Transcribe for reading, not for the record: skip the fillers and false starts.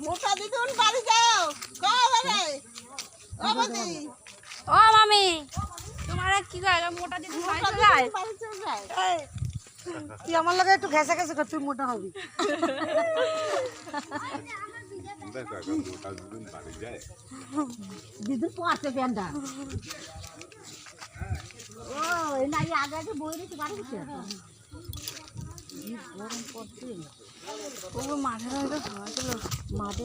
মোটা দিদুন বাড়ি যাও ও মামি তোমার কি কয় মোটা দিদুন বাড়ি যায় তুই আমার লগে একটু ঘেঁষা ঘেঁষে কর তুই মোটা হবি দিদুন পড়ছে প্যান্ডা ও না আগে আগে বই রেখে বাড়ি গেছে গরম পড়ছে ও মাঠে মাঠে